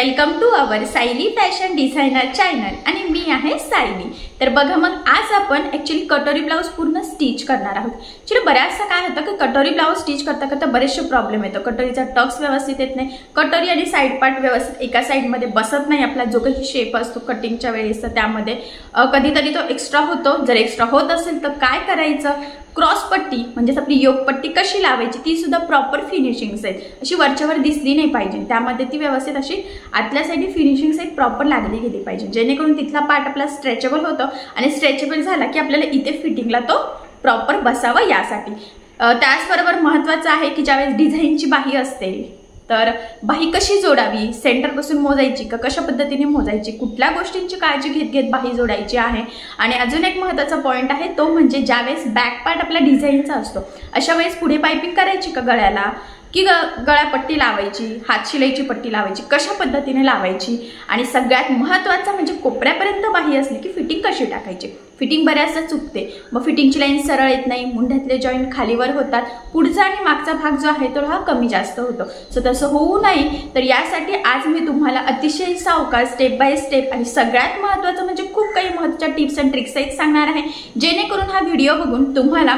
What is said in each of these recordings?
Welcome to our Sayali fashion designer channel आणि मी आहे सायली। तर बघा मग आज आपण ॲक्च्युअली कटोरी ब्लाउज पूर्ण स्टिच करणार आहोत। ॲक्च्युअली बऱ्याचदा काय होतं की कटोरी ब्लाउज स्टिच करता करता बरेचसे प्रॉब्लेम येतो। कटोरीचा टक्स व्यवस्थित येत नाही, कटोरी आणि साइड पार्ट व्यवस्थित एका साइडमध्ये बसत नाही। आपला जो काही शेप असतो कटिंगच्या वेळेस त्यामध्ये कधीतरी तो एक्स्ट्रा होतो। जर एक्स्ट्रा होत असेल तर काय करायचं, क्रॉस पट्टी म्हणजे आपली योग पट्टी कशी लावायची ती सुद्धा प्रॉपर फिनिशिंग सहित अशी वरच्यावर दिसली नाही पाहिजे, त्यामध्ये ती व्यवस्थित अशी आतल्या साइडने फिनिशिंग सहित प्रॉपर लागली गेली पाहिजे, जेणेकरून तिथला पार्ट आपला स्ट्रेचेबल होतो आणि स्ट्रेचेबल झाला की आपल्याला इथे फिटिंगला तो प्रॉपर बसावा यासाठी। त्याचबरोबर महत्त्वाचं आहे की ज्यावेळेस डिझाईनची बाही असते तर बाही कशी जोडावी, सेंटर पासून मोजायची का कशा पद्धतीने मोजायची, कुठल्या गोष्टींची काळजी घेत घेत बाही जोडायची आहे। आणि अजून एक महत्त्वाचा पॉइंट आहे तो म्हणजे ज्यावेळेस बॅक पार्ट आपला डिझाईनचा असतो अशा वेळेस पुढे पाइपिंग करायची का गळ्याला की गळ्यापट्टी लावायची, हात शिलाईची पट्टी लावायची, कशा पद्धतीने लावायची। आणि सगळ्यात महत्त्वाचं म्हणजे कोपऱ्यापर्यंत बाही असली की फिटिंग कशी टाकायची। फिटिंग बऱ्याचदा चुकते, मग फिटिंगची लाईन सरळ येत नाही, मुंढ्यातले जॉईंट खालीवर होतात, पुढचा आणि मागचा भाग जो आहे तो हा कमी जास्त होतो। सो तसं होऊ नये तर यासाठी आज मी तुम्हाला अतिशय सावकाश स्टेप बाय स्टेप आणि सगळ्यात महत्त्वाचं म्हणजे खूप काही महत्त्वाच्या टिप्स अँड ट्रिक्स आहेत सांगणार आहे, जेणेकरून हा व्हिडिओ बघून तुम्हाला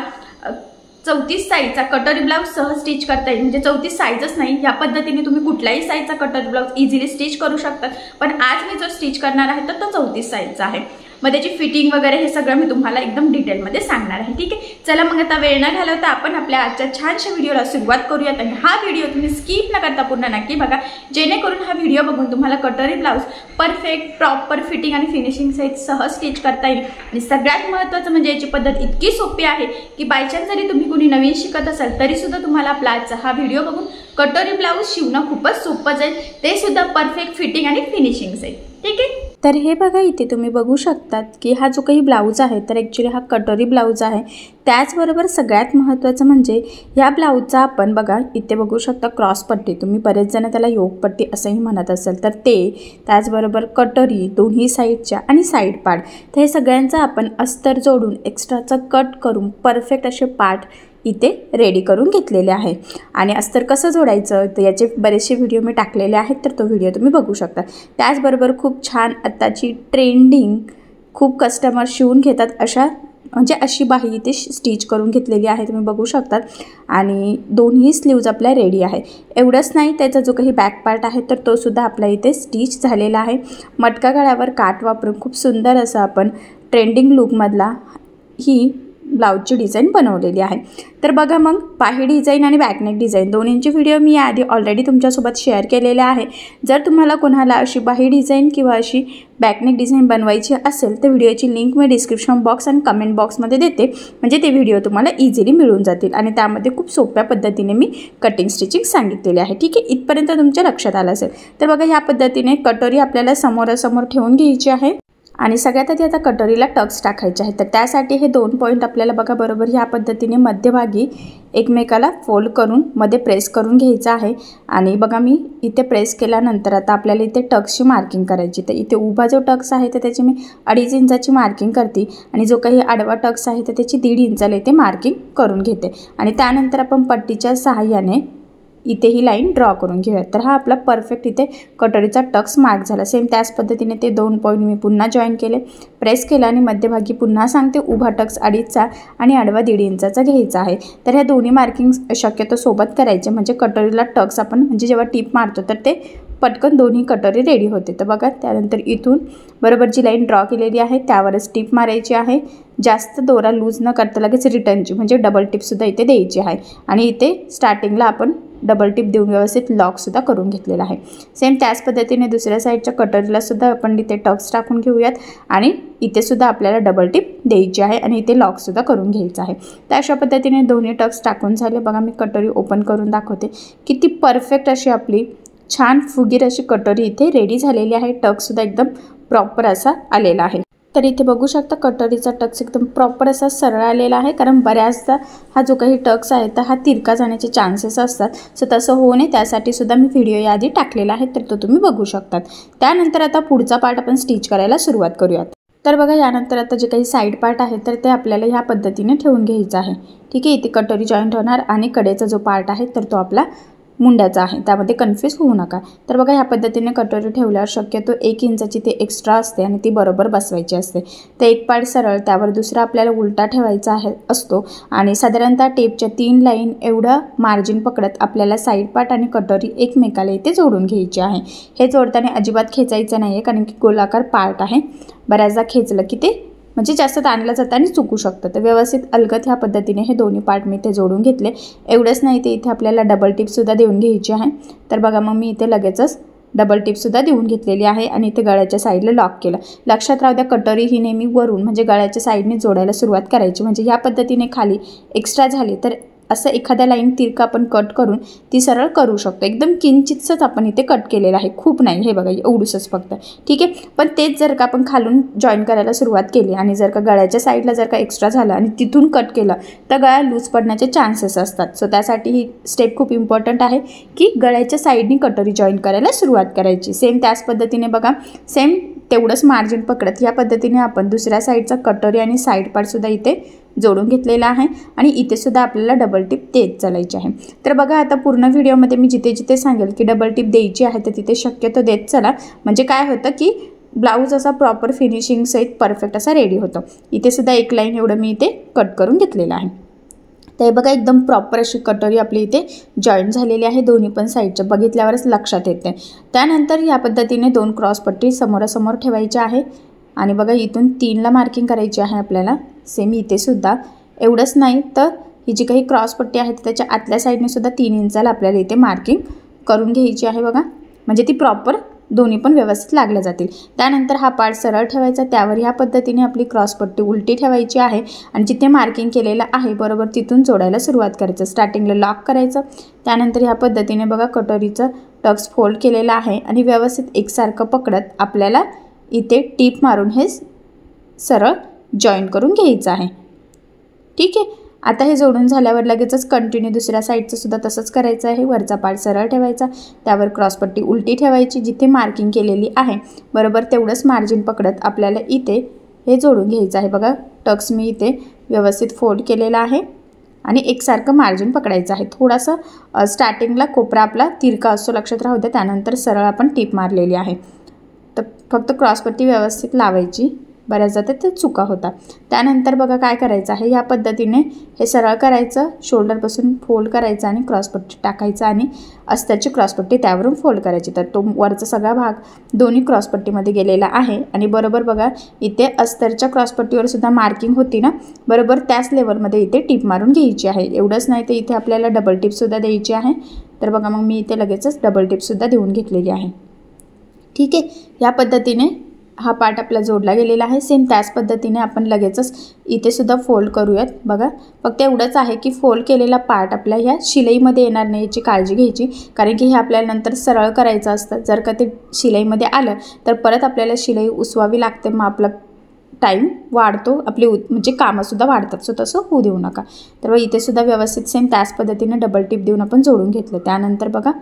34 साइजचा कटोरी ब्लाउज सहज स्टिच करता येईल। म्हणजे 34 साइजच नाही, या पद्धतीने तुम्ही कुठल्याही साइजचा कटोरी ब्लाउज इझिली स्टिच करू शकतात, पण आज मी जो स्टिच करणार आहे तर तो 34 साइजचा आहे। मग त्याची फिटिंग वगैरे हे सगळं मी तुम्हाला एकदम डिटेलमध्ये सांगणार आहे, ठीक आहे। चला मग आता वेळ न घालवता आपण आपल्या आजच्या छानशा व्हिडिओला सुरुवात करूयात। आणि हा व्हिडिओ तुम्ही स्किप न करता पूर्ण नक्की बघा, जेणेकरून हा व्हिडिओ बघून तुम्हाला कटोरी ब्लाउज परफेक्ट प्रॉपर फिटिंग आणि फिनिशिंग सहित सहज स्टिच करता येईल। आणि सगळ्यात महत्त्वाचं म्हणजे याची पद्धत इतकी सोपी आहे की बायचान्स जरी तुम्ही कुणी नवीन शिकत असाल तरी सुद्धा तुम्हाला आपला आजचा हा व्हिडिओ बघून कटोरी ब्लाउज शिवणं खूपच सोपं जाईल, ते सुद्धा परफेक्ट फिटिंग आणि फिनिशिंग सहित, ठीक आहे। तर हे बघा इथे तुम्ही बघू शकतात की हा जो काही ब्लाउज आहे तर ॲक्च्युली हा कटोरी ब्लाउज आहे। त्याचबरोबर सगळ्यात महत्त्वाचं म्हणजे ह्या ब्लाउजचा आपण बघा इथे बघू शकता क्रॉस पट्टी, तुम्ही बरेच जण त्याला योग पट्टी असंही म्हणत असाल तर ते, त्याचबरोबर कटोरी दोन्ही साईडच्या आणि साईड पार्ट, तर हे सगळ्यांचा आपण अस्तर जोडून एक्स्ट्राचा कट करून परफेक्ट असे पार्ट इथे रेडी करून घेतलेले आहे। आणि अस्तर कसं जोडायचं तर याचे बरेचसे व्हिडिओ मी टाकलेले आहेत, तर तो व्हिडिओ तुम्ही बघू शकता। त्याचबरोबर खूप छान आत्ताची ट्रेंडिंग खूप कस्टमर शिवून घेतात अशा म्हणजे अशी बाही इथे स्टिच करून घेतलेली आहे, तुम्ही बघू शकतात। आणि दोन्ही स्लीव्ज आपल्या रेडी आहे। एवढंच नाही, त्याचा जो काही बॅक पार्ट आहे तर तो सुद्धा आपल्या इथे स्टिच झालेला आहे। मटका गळ्यावर काठ वापरून खूप सुंदर असं आपण ट्रेंडिंग लुकमधला ही ब्लाउजची डिझाईन बनवलेली आहे। तर बघा मग बाही डिझाईन आणि बॅकनेक डिझाईन दोन्हींचे व्हिडिओ मी याआधी ऑलरेडी तुमच्यासोबत शेअर केलेले आहे। जर तुम्हाला कोणाला अशी बाही डिझाईन किंवा अशी बॅकनेक डिझाईन बनवायची असेल तर व्हिडिओची लिंक मी डिस्क्रिप्शन बॉक्स आणि कमेंट बॉक्समध्ये देते, म्हणजे ते व्हिडिओ तुम्हाला इझिली मिळून जातील। आणि त्यामध्ये खूप सोप्या पद्धतीने मी कटिंग स्टिचिंग सांगितलेली आहे, ठीक आहे। इथपर्यंत तुमच्या लक्षात आलं असेल तर बघा ह्या पद्धतीने कटोरी आपल्याला समोरासमोर ठेवून घ्यायची आहे। आणि सगळ्यात आधी आता कटोरीला टक्स टाकायचे आहेत, तर त्यासाठी हे 2 पॉईंट आपल्याला बघा बरोबर ह्या पद्धतीने मध्यभागी एकमेकाला फोल्ड करून मध्ये प्रेस करून घ्यायचं आहे। आणि बघा मी इथे प्रेस केल्यानंतर आता आपल्याला इथे टक्सची मार्किंग करायची, तर इथे उभा जो टक्स आहे तर त्याची मी 2.5 इंचाची मार्किंग करते आणि जो काही आडवा टक्स आहे तर त्याची 1.5 इंचाला इथे मार्किंग करून घेते। आणि त्यानंतर आपण पट्टीच्या सहाय्याने इथे ही लाईन ड्रॉ करून घेऊया। तर हा आपला परफेक्ट इथे कटोरीचा टक्स मार्क झाला। सेम त्याच पद्धतीने ते 2 पॉईंट मी पुन्हा जॉईन केले, प्रेस केला आणि मध्यभागी पुन्हा सांगते उभा टक्स 2.5चा आणि आडवा 1.5 इंचाचा घ्यायचा आहे। तर ह्या दोन्ही मार्किंग शक्यतो सोबत करायचे, म्हणजे कटोरीला टक्स आपण म्हणजे जेव्हा टीप मारतो तर ते पटकन दोन्ही कटोरी रेडी होते। तर बघा त्यानंतर इथून बरोबर जी लाईन ड्रॉ केलेली आहे त्यावरच टीप मारायची आहे, जास्त दोरा लूज न करता लगेच रिटर्नची म्हणजे डबल टिपसुद्धा इथे द्यायची आहे। आणि इथे स्टार्टिंगला आपण डबल टिप देऊन व्यवस्थित लॉकसुद्धा करून घेतलेला आहे। सेम त्याच पद्धतीने दुसऱ्या साईडच्या कटोरीला सुद्धा आपण इथे टक्स टाकून घेऊयात आणि इथे सुद्धा आपल्याला डबल टिप द्यायची आहे आणि इथे लॉकसुद्धा करून घ्यायचं आहे। तर अशा पद्धतीने दोन्ही टक्स टाकून झाले। बघा मी कटोरी ओपन करून दाखवते, किती परफेक्ट अशी आपली छान फुगीर अशी कटोरी इथे रेडी झालेली आहे। टक्ससुद्धा एकदम प्रॉपर असा आलेला आहे। तर इथे बघू शकता कटोरीचा टक्स एकदम प्रॉपर असा सरळ आलेला आहे, कारण बऱ्याचदा हा जो काही टक्स आहे तर हा तिरका जाण्याचे चान्सेस असतात। सो तसं होऊ नये त्यासाठी सुद्धा मी व्हिडिओ याआधी टाकलेला आहे, तर तो तुम्ही बघू शकतात। त्यानंतर आता पुढचा पार्ट आपण स्टिच करायला सुरुवात करूयात। तर बघा यानंतर आता जे काही साइड पार्ट आहे तर ते आपल्याला ह्या पद्धतीने ठेवून घ्यायचं आहे, ठीक आहे। इथे कटोरी जॉईंट होणार आणि कडेचा जो पार्ट आहे तर तो आपला मुंड्याचा आहे, त्यामध्ये कन्फ्यूज होऊ नका। तर बघा ह्या पद्धतीने कटोरी ठेवल्यावर शक्यतो 1 इंचाची ते एक्स्ट्रा असते आणि ती बरोबर बसवायची असते। तर एक पार्ट सरळ, त्यावर दुसरा आपल्याला उलटा ठेवायचा असतो आणि साधारणतः टेपच्या 3 लाईन एवढं मार्जिन पकडत आपल्याला साईड पार्ट आणि कटोरी एकमेकाला इथे जोडून घ्यायची आहे। हे जोडताना अजिबात खेचायचं नाही आहे, कारण की गोलाकार पार्ट आहे, बऱ्याचदा खेचलं की ते म्हणजे जास्त ताणलं जातं आणि चुकू शकतं। तर व्यवस्थित अलगद ह्या पद्धतीने हे दोन्ही पार्ट मी इथे जोडून घेतले। एवढंच नाही, ते इथे आपल्याला डबल टिपसुद्धा देऊन घ्यायची आहे। तर बघा मग मी इथे लगेचच डबल टिपसुद्धा देऊन घेतलेली आहे आणि इथे गळ्याच्या साईडला लॉक केलं। लक्षात राहू द्या, कटोरी ही नेहमी वरून म्हणजे गळ्याच्या साईडने जोडायला सुरुवात करायची, म्हणजे ह्या पद्धतीने खाली एक्स्ट्रा झाली तर असं एखाद्या लाईन तिरका आपण कट करून ती सरळ करू शकतो। एकदम किंचितच आपण इथे कट केलेलं आहे, खूप नाही, हे बघा एवढंच फक्त, ठीक आहे। पण तेच जर का आपण खालून जॉईन करायला सुरुवात केली आणि जर का गळ्याच्या साईडला जर का एक्स्ट्रा झालं आणि तिथून कट केलं तर गळा लूज पडण्याचे चान्सेस असतात। सो त्यासाठी ही स्टेप खूप इम्पॉर्टंट आहे की गळ्याच्या साईडनी कटोरी जॉईन करायला सुरुवात करायची। सेम त्याच पद्धतीने बघा, सेम तेवढंच मार्जिन पकडत या पद्धतीने आपण दुसऱ्या साईडचा कटोरी आणि साईड पार्टसुद्धा इथे जोडून घेतलेला आहे आणि इथे सुद्धा आपल्याला डबल टिप देत चालायची आहे। तर बघा आता पूर्ण व्हिडिओमध्ये मी जिथे जिथे सांगेल की डबल टिप द्यायची आहे तर तिथे शक्यतो देत चला, म्हणजे काय होतं की ब्लाऊज असा प्रॉपर फिनिशिंग सहित परफेक्ट असा रेडी होतो। इथे सुद्धा एक लाईन एवढं मी इथे कट करून घेतलेलं आहे। तर बघा एकदम प्रॉपर अशी कटोरी आपली इथे जॉईन झालेली आहे, दोन्ही पण साईडच्या, बघितल्यावरच लक्षात येते। त्यानंतर या पद्धतीने 2 क्रॉसपट्टी समोरासमोर ठेवायची आहे आणि बघा इथून 3ला मार्किंग करायची आहे आपल्याला। सेम इथे सुद्धा एवढंच नाही तर ही जी काही क्रॉसपट्टी आहे त्याच्या आतल्या साईडने सुद्धा 3 इंचाला आपल्याला इथे मार्किंग करून घ्यायची आहे बघा, म्हणजे ती प्रॉपर दोन्ही पण व्यवस्थित लागल्या जातील। त्यानंतर हा पार्ट सरळ ठेवायचा, त्यावर ह्या पद्धतीने आपली क्रॉसपट्टी उलटी ठेवायची आहे आणि जिथे मार्किंग केलेलं आहे बरोबर तिथून जोडायला सुरुवात करायचं। स्टार्टिंगला लॉक करायचं, त्यानंतर ह्या पद्धतीने बघा कटोरीचं टक्स फोल्ड केलेलं आहे आणि व्यवस्थित एकसारखं पकडत आपल्याला इथे टीप मारून हे सरळ जॉईन करून घ्यायचं आहे, ठीक आहे। आता हे जोडून झाल्यावर लगेचच कंटिन्यू दुसऱ्या साईडचं सुद्धा तसंच करायचं आहे। वरचा पार्ट सरळ ठेवायचा, त्यावर क्रॉसपट्टी उलटी ठेवायची, जिथे मार्किंग केलेली आहे बरोबर तेवढंच मार्जिन पकडत आपल्याला इथे हे जोडून घ्यायचं आहे। बघा टक्स मी इथे व्यवस्थित फोल्ड केलेला आहे आणि एकसारखं मार्जिन पकडायचं आहे। थोडासा स्टार्टिंगला कोपरा आपला तिरका असतो, लक्षात राहू द्या। त्यानंतर सरळ आपण टीप मारलेली आहे, तर फक्त क्रॉसपट्टी व्यवस्थित लावायची, बऱ्याचदा ते चुका होतात। त्यानंतर बघा काय करायचं आहे, ह्या पद्धतीने हे सरळ करायचं, शोल्डरपासून फोल्ड करायचं आणि क्रॉसपट्टी टाकायचं आणि अस्तरची क्रॉसपट्टी त्यावरून फोल्ड करायची। तर तो वरचा सगळा भाग दोन्ही क्रॉसपट्टीमध्ये गेलेला आहे आणि बरोबर बघा इथे अस्तरच्या क्रॉसपट्टीवर सुद्धा मार्किंग होती ना, बरोबर त्याच लेवलमध्ये इथे टीप मारून घ्यायची आहे। एवढंच नाही तर इथे आपल्याला डबल टिपसुद्धा द्यायची आहे। तर बघा मग मी इथे लगेचच डबल टिपसुद्धा देऊन घेतलेली आहे, ठीक आहे। ह्या पद्धतीने हा पार्ट आपला जोडला गेलेला आहे। सेम त्याच पद्धतीने आपण लगेचच इथे सुद्धा फोल्ड करूयात। बघा फक्त एवढंच आहे की फोल्ड केलेला पार्ट आपल्या ह्या शिलाईमध्ये येणार नाही याची काळजी घ्यायची, कारण की हे आपल्याला नंतर सरळ करायचं असतं। जर का ते शिलाईमध्ये आलं तर परत आपल्याला शिलाई उसवावी लागते, मग आपला टाईम वाढतो, आपली म्हणजे कामंसुद्धा वाढतात। सो तसं होऊ देऊ नका। तर इथे सुद्धा व्यवस्थित सेम त्याच पद्धतीने डबल टिप देऊन आपण जोडून घेतलं। त्यानंतर बघा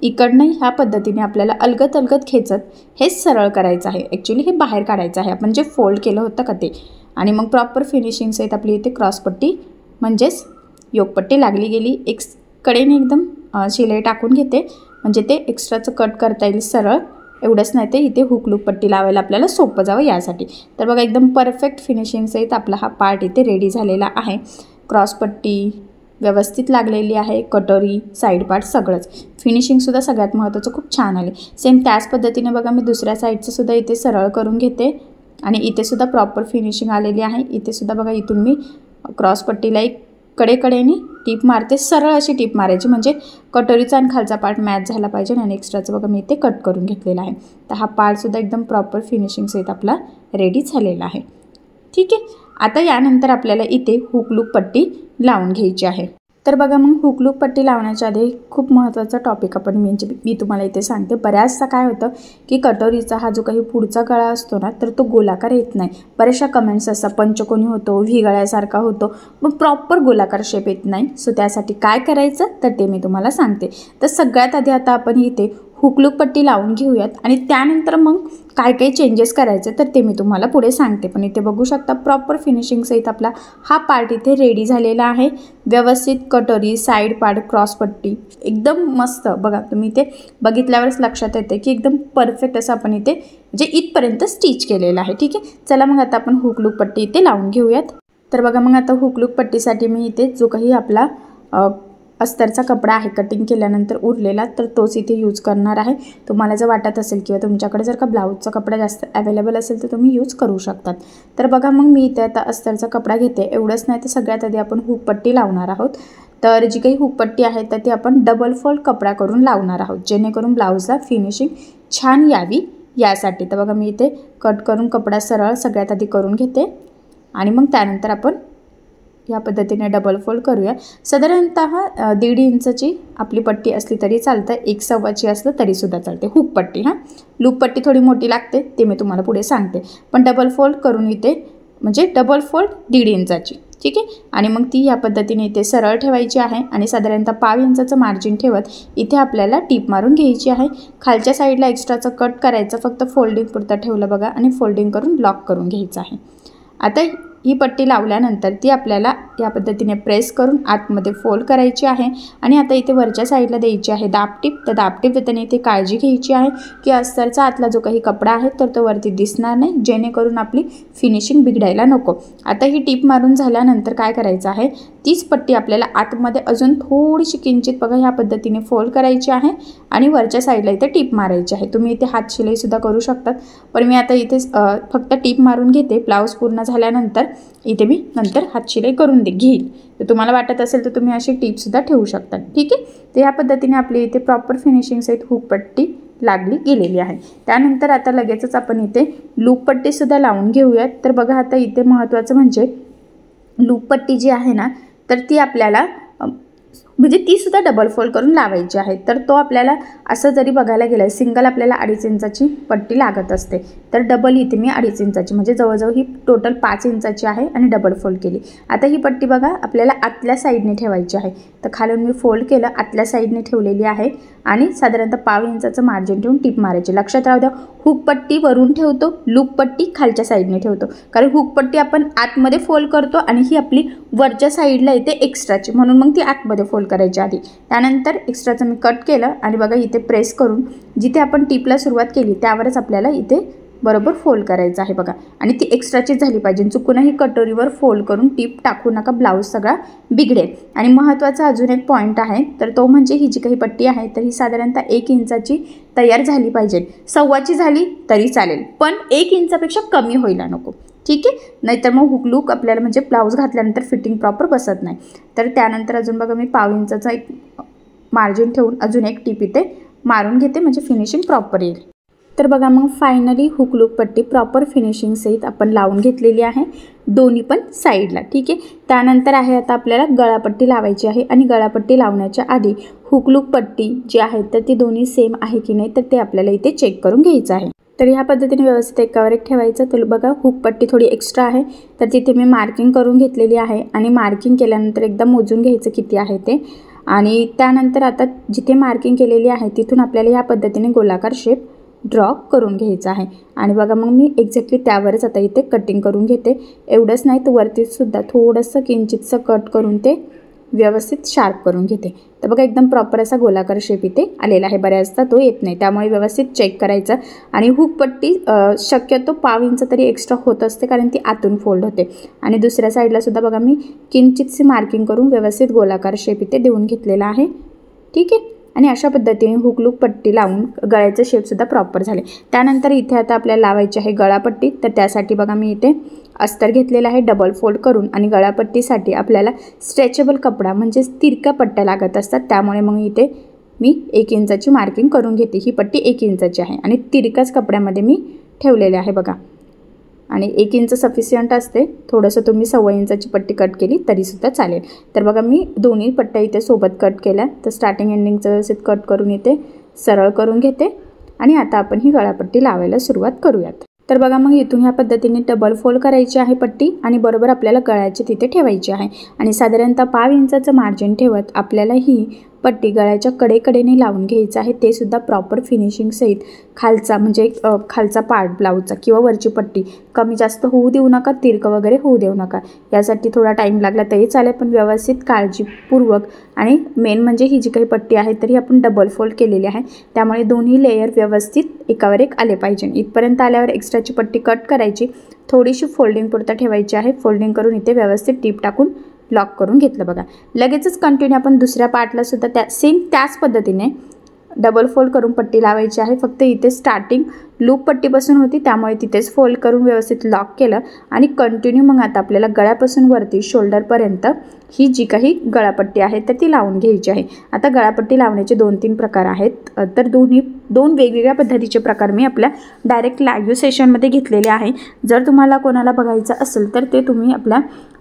इकडनं ह्या पद्धतीने आपल्याला अलगद अलगद खेचत हे सरळ करायचं आहे, ॲक्च्युली हे बाहेर काढायचं आहे आपण जे फोल्ड केलं होतं का ते, आणि मग प्रॉपर फिनिशिंग सहित आपली इथे क्रॉसपट्टी म्हणजेच योगपट्टी लागली गेली। एक कडेने एकदम शिलाई टाकून घेते, म्हणजे ते एक्स्ट्राचं कट करता येईल सरळ। एवढंच नाही ते इथे हुक लूप पट्टी लावायला आपल्याला सोपं जावं यासाठी। तर बघा एकदम परफेक्ट फिनिशिंग सहित आपला हा पार्ट इथे रेडी झालेला आहे। क्रॉसपट्टी व्यवस्थित लागलेली आहे, कटोरी साईड पार्ट सगळंच, फिनिशिंगसुद्धा सगळ्यात महत्त्वाचं खूप छान आले। सेम त्याच पद्धतीने बघा मी दुसऱ्या साईडचं सुद्धा इथे सरळ करून घेते आणि इथे सुद्धा प्रॉपर फिनिशिंग आलेली आहे। इथे सुद्धा बघा इथून मी क्रॉसपट्टीला एक कडेकडेने टीप मारते, सरळ अशी टीप मारायची, म्हणजे कटोरीचा आणि खालचा पार्ट मॅच झाला पाहिजे आणि एक्स्ट्राचं बघा मी इथे कट करून घेतलेला आहे। तर हा पार्टसुद्धा एकदम प्रॉपर फिनिशिंग सहित आपला रेडी झालेला आहे, ठीक आहे। आता यानंतर आपल्याला इथे हुक लूप पट्टी लावून घ्यायची आहे। तर बघा मग हुक लूप पट्टी लावण्याच्या आधी खूप महत्त्वाचा टॉपिक आपण मी तुम्हाला इथे सांगते। बऱ्याचदा काय होतं की कटोरीचा हा जो काही पुढचा गळा असतो ना, तर तो गोलाकार येत नाही। बऱ्याचशा कमेंट्स असतात पंचकोनी होतो, व्ही गळ्यासारखा होतो, मग प्रॉपर गोलाकार शेप येत नाही। सो त्यासाठी काय करायचं तर ते मी तुम्हाला सांगते। तर सगळ्यात आधी आता आपण इथे हुकलूक पट्टी लावून घेऊयात आणि त्यानंतर मग काय काय चेंजेस करायचे तर ते मी तुम्हाला पुढे सांगते। पण इथे बघू शकता प्रॉपर फिनिशिंग सहित आपला हा पार्ट इथे रेडी झालेला आहे। व्यवस्थित कटोरी, साइड पार्ट, क्रॉस पट्टी एकदम मस्त। बघा तुम्ही इथे बघितल्यावरच लक्षात येते की एकदम परफेक्ट असं आपण इथे जे इथपर्यंत स्टिच केलेलं आहे। ठीक आहे, चला मग आता आपण हुकलूक पट्टी इथे लावून घेऊयात। तर बघा मग आता हुकलूक पट्टीसाठी मी इथे जो काही आपला अस्तरचा कपडा आहे कटिंग केल्यानंतर उरलेला तर तोच इथे यूज करणार आहे। तुम्हाला जर वाटत असेल किंवा तुमच्याकडे जर का ब्लाऊजचा कपडा जास्त अवेलेबल असेल तर तुम्ही यूज करू शकतात। तर बघा मग मी इथे आता अस्तरचा कपडा घेते। एवढंच नाही तर सगळ्यात आधी आपण हुक पट्टी लावणार आहोत। तर जी काही हुक पट्टी आहे तर ती आपण डबल फोल्ड कपडा करून लावणार आहोत जेणेकरून ब्लाऊजला फिनिशिंग छान यावी यासाठी। तर बघा मी इथे कट करून कपडा सरळ सगळ्यात आधी करून घेते आणि मग त्यानंतर आपण या पद्धतीने डबल फोल्ड करूया। साधारणतः 1.5 इंचची आपली पट्टी असली तरी चालतं, 1.25 असलं तरी सुद्धा चालते हुक पट्टी। लूप पट्टी थोडी मोठी लागते ते मी तुम्हाला पुढे सांगते, पण डबल फोल्ड करून इथे म्हणजे डबल फोल्ड 1.5 इंचाची। ठीक आहे, आणि मग ती या पद्धतीने इथे सरळ ठेवायची आहे आणि साधारणतः 0.5 इंचाचं मार्जिन ठेवत इथे आपल्याला टीप मारून घ्यायची आहे। खालच्या साईडला एक्स्ट्राचं कट करायचं, फक्त फोल्डिंग पुरतं ठेवलं बघा आणि फोल्डिंग करून लॉक करून घ्यायचं आहे। आता ही पट्टी लावल्यानंतर ती आपल्याला या पद्धतीने प्रेस करून आतमध्ये फोल्ड करायची आहे आणि आता इथे वरच्या साईडला द्यायची आहे दाबटीप। तर दाबटीप देताना इथे काळजी घ्यायची आहे की अस्तरचा आतला जो काही कपडा आहे तर तो वरती दिसणार नाही जेणेकरून आपली फिनिशिंग बिघडायला नको। आता ही टीप मारून झाल्यानंतर काय करायचं आहे, तीच पट्टी आपल्याला आतमध्ये अजून थोडीशी किंचित बघा ह्या पद्धतीने फोल्ड करायची आहे आणि वरच्या साईडला इथे टीप मारायची आहे। तुम्ही इथे हात शिलाई सुद्धा करू शकतात, पण मी आता इथे फक्त टीप मारून घेते। ब्लाऊज पूर्ण झाल्यानंतर इथे मी नंतर हात शिलाई करून घेईल। तर तुम्हाला वाटत असेल तर तुम्ही अशी टीप सुद्धा ठेवू शकता। ठीक आहे, तर ह्या पद्धतीने आपली इथे प्रॉपर फिनिशिंग सहित हुक पट्टी लागली गेलेली आहे। त्यानंतर आता लगेचच आपण इथे लूप पट्टी सुद्धा लावून घेऊयात। तर बघा आता इथे महत्त्वाचं म्हणजे लूप पट्टी जी आहे ना तर ती आपल्याला म्हणजे ती सुद्धा डबल फोल्ड करून लावायची आहे। तर तो आपल्याला असं जरी बघायला गेलं सिंगल आपल्याला 2.5 इंचाची पट्टी लागत असते, तर डबल इथे मी 2.5 इंचाची म्हणजे जवळजवळ ही टोटल 5 इंचाची आहे आणि डबल फोल्ड केली। आता ही पट्टी बघा आपल्याला आतल्या साईडने ठेवायची आहे। तर खालून मी फोल्ड केलं, आतल्या साईडने ठेवलेली आहे आणि साधारणतः 0.5 इंचाचं मार्जिन ठेवून टीप मारायची। लक्षात राहू द्या, हुक पट्टी वरून ठेवतो, लूप पट्टी खालच्या साईडने ठेवतो, कारण हुक पट्टी आपण आतमध्ये फोल्ड करतो आणि ही आपली वरच्या साईडला येते एक्स्ट्राची, म्हणून मग ती आतमध्ये फोल्ड करायची आधी। त्यानंतर एक्स्ट्राचं मी कट केलं आणि बघा इथे प्रेस करून जिथे आपण टीपला सुरुवात केली त्यावरच आपल्याला इथे बरोबर फोल्ड करायचं आहे बघा, आणि ती एक्स्ट्राची झाली पाहिजे। चुकूनही कटोरीवर फोल्ड करून टीप टाकू नका, ब्लाऊज सगळा बिघडेल। आणि महत्त्वाचा अजून एक पॉईंट आहे तर तो म्हणजे ही जी काही पट्टी आहे तर ही साधारणतः 1 इंचाची तयार झाली पाहिजे। 1.25 झाली तरी चालेल, पण 1 इंचापेक्षा कमी व्हायला नको। ठीक आहे, नाहीतर मग हुकलूक आपल्याला म्हणजे ब्लाऊज घातल्यानंतर फिटिंग प्रॉपर बसत नाही। तर त्यानंतर अजून बघा मी 0.5 इंचाचा एक मार्जिन ठेवून अजून एक टीप इथे मारून घेते म्हणजे फिनिशिंग प्रॉपर येईल। तर बघा मग फायनली हुकलूक पट्टी प्रॉपर फिनिशिंग सहित आपण लावून घेतलेली आहे दोन्ही पण साईडला। ठीक आहे, त्यानंतर आहे आता आपल्याला गळापट्टी लावायची आहे आणि गळापट्टी लावण्याच्या आधी हुकलूक पट्टी जी आहे तर ती दोन्ही सेम आहे की नाही तर ते आपल्याला इथे चेक करून घ्यायचं आहे। तर ह्या पद्धतीने व्यवस्थित एकावर एक ठेवायचं। तर बघा हुक पट्टी थोडी एक्स्ट्रा आहे तर तिथे मी मार्किंग करून घेतलेली आहे आणि मार्किंग केल्यानंतर एकदा मोजून घ्यायचं किती आहे ते, आणि त्यानंतर आता जिथे मार्किंग केलेली आहे तिथून आपल्याला ह्या पद्धतीने गोलाकार शेप ड्रॉ करून घ्यायचा आहे। आणि बघा मग मी एक्झॅक्टली त्यावरच आता इथे कटिंग करून घेते। एवढंच नाही तर वरती सुद्धा थोडंसं किंचितसं कट करून ते व्यवस्थित शार्प करून घेते। तर बघा एकदम प्रॉपर असा गोलाकार शेप इथे आलेला आहे, बऱ्याचदा तो येत नाही, त्यामुळे व्यवस्थित चेक करायचं। आणि हुक पट्टी शक्यतो 0.5 इंच तरी एक्स्ट्रा होत असते कारण ती आतून फोल्ड होते। आणि दुसऱ्या साईडला सुद्धा बघा मी किंचितशी मार्किंग करून व्यवस्थित गोलाकार शेप इथे देऊन घेतलेला आहे। ठीक आहे, आणि अशा पद्धतीने हुकलूक पट्टी लावून गळ्याचे शेपसुद्धा प्रॉपर झाले। त्यानंतर इथे आता आपल्याला लावायची आहे गळापट्टी। तर त्यासाठी बघा मी इथे अस्तर घेतलेला आहे डबल फोल्ड करून, आणि गळापट्टीसाठी आपल्याला स्ट्रेचेबल कपडा म्हणजे तिरक्या पट्ट्या लागत असतात, त्यामुळे मग इथे मी 1 इंचाची मार्किंग करून घेते। ही पट्टी 1 इंचाची आहे आणि तिरक्याच कपड्यामध्ये मी ठेवलेले आहे बघा, आणि 1 इंच सफिशियंट असते, थोडंसं तुम्ही 1.25 इंचाची पट्टी कट केली तरीसुद्धा चालेल। तर बघा मी दोन्ही पट्ट्या इथे सोबत कट केल्या, तर स्टार्टिंग एंडिंगचं व्यवस्थित कट करून इथे सरळ करून घेते आणि आता आपण ही गळापट्टी लावायला सुरुवात करूयात। तर बघा मग इथून ह्या पद्धतीने डबल फोल्ड करायची आहे पट्टी आणि बरोबर आपल्याला गळ्याची तिथे ठेवायची आहे, आणि साधारणतः 0.5 इंचाचं मार्जिन ठेवत आपल्याला ही पट्टी गळ्याच्या कडेकडेने लावून घ्यायचं आहे, ते सुद्धा प्रॉपर फिनिशिंग सहित. खालचा म्हणजे खालचा पार्ट ब्लाऊजचा किंवा वरची पट्टी कमी जास्त होऊ देऊ नका, तिरकं वगैरे होऊ देऊ नका. यासाठी थोडा टाईम लागला तरी चालेल, पण व्यवस्थित काळजीपूर्वक. आणि मेन म्हणजे ही जी काही पट्टी आहे तरी आपण डबल फोल्ड केलेली आहे, त्यामुळे दोन्ही लेयर व्यवस्थित एकावर एक आले पाहिजे. इथपर्यंत आल्यावर एक्स्ट्राची पट्टी कट करायची, थोडीशी फोल्डिंग पुरता ठेवायची आहे. फोल्डिंग करून इथे व्यवस्थित टीप टाकून लॉक करून घेतलं बघा. लगेचच कंटिन्यू आपण दुसऱ्या पार्टला सुद्धा त्याच पद्धतीने डबल फोल्ड करून पट्टी लावायची आहे. फक्त इथे स्टार्टिंग लूप पट्टीपासून होती, त्यामुळे तिथेच फोल्ड करून व्यवस्थित लॉक केलं आणि कंटिन्यू मग आता आपल्याला गळ्यापासून वरती शोल्डरपर्यंत ही जी काही गळापट्टी आहे तर ती लावून घ्यायची आहे. आता गळापट्टी लावण्याचे 2-3 प्रकार आहेत, तर दोन वेगवेगळ्या पद्धतीचे प्रकार मी आपल्या डायरेक्ट लाईव्ह सेशनमध्ये घेतलेले आहे. जर तुम्हाला कोणाला बघायचं असेल तर ते तुम्ही आपल्या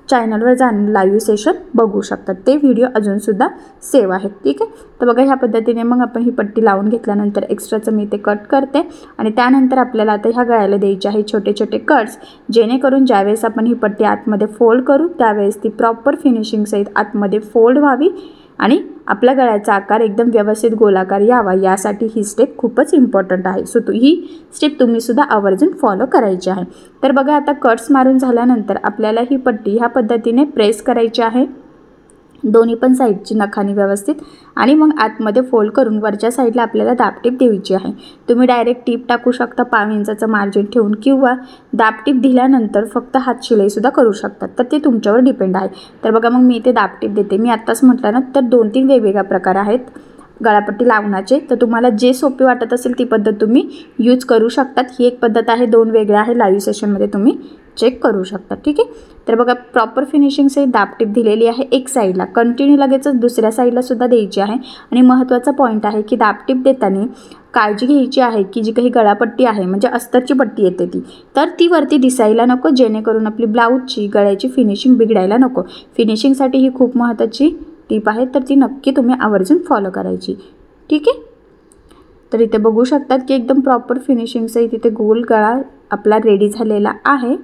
चॅनलवर जाऊन लाईव्ह सेशन बघू शकतात. ते व्हिडिओ अजूनसुद्धा सेव्ह आहेत. ठीक आहे, तर बघा ह्या पद्धतीने मग आपण ही पट्टी लावून घेतल्यानंतर एक्स्ट्राचं मी ते कट करते आणि त्यानंतर आपल्याला आता ह्या गळ्याला द्यायचे आहे छोटे छोटे कट्स, जेणेकरून ज्यावेळेस आपण ही पट्टी आतमध्ये फोल्ड करू त्यावेळेस ती प्रॉपर फिनिशिंग सहित आतमध्ये फोल्ड व्हावी आणि आपल्या गळ्याचा आकार एकदम व्यवस्थित गोलाकार यावा, यासाठी ही स्टेप खूपच इम्पॉर्टंट आहे. सो ही स्टेप तुम्हीसुद्धा आवर्जून फॉलो करायची आहे. तर बघा आता कट्स मारून झाल्यानंतर आपल्याला ही पट्टी ह्या पद्धतीने प्रेस करायची आहे दोन्ही पण साईडची नखानी व्यवस्थित, आणि मग आतमध्ये फोल्ड करून वरच्या साईडला आपल्याला दाबटीप द्यायची आहे. तुम्ही डायरेक्ट टीप टाकू शकता 5 इंचाचं मार्जिन ठेवून, किंवा दाबटीप दिल्यानंतर फक्त हात शिलाईसुद्धा करू शकतात, तर ते तुमच्यावर डिपेंड आहे. तर बघा मग मी इथे दाबटीप देते. मी आत्ताच म्हटलं ना, तर 2-3 वेगवेगळ्या प्रकार आहेत गळापट्टी लावण्याचे, तर तुम्हाला जे सोपे वाटत असेल ती पद्धत तुम्ही यूज करू शकतात. ही एक पद्धत आहे, 2 वेगळ्या आहे, लाईव्ह सेशनमध्ये तुम्ही चेक करू शकता. ठीक आहे, तर बघा प्रॉपर फिनिशिंगचे दाबटीप दिलेली आहे एक साईडला, कंटिन्यू लगेचच दुसऱ्या साईडला सुद्धा द्यायची आहे. आणि महत्त्वाचा पॉईंट आहे की दाबटीप देताना काळजी घ्यायची आहे की जी काही गळापट्टी आहे म्हणजे अस्तरची पट्टी येते ती वरती दिसायला नको, जेणेकरून आपली ब्लाऊजची गळ्याची फिनिशिंग बिघडायला नको. फिनिशिंगसाठी ही खूप महत्त्वाची टिप आहे, तर ती नक्की तुम्ही आवर्जून फॉलो करायची. ठीक आहे, तर इथे बघू शकतात की एकदम प्रॉपर फिनिशिंगचा तिथे गोल गळा आपला रेडी झालेला आहे.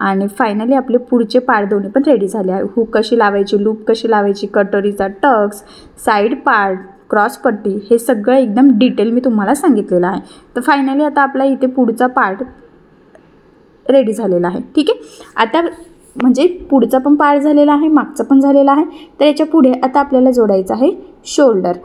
आणि फायनली आपले पुढचे पार्ट दोन्ही पण रेडी झाले आहे. हुक कशी लावायची, लूप कशी लावायची, कटोरीचा टक्स, साईड पार्ट, क्रॉस पट्टी, हे सगळं एकदम डिटेल मी तुम्हाला सांगितलेलं आहे. तर फायनली आता आपला इथे पुढचा पार्ट रेडी झालेला आहे. ठीक आहे, आता म्हणजे पुढचा पण पार्ट झालेला आहे, मागचा पण झालेला आहे. तर याच्या पुढे आता आपल्याला जोडायचं आहे शोल्डर.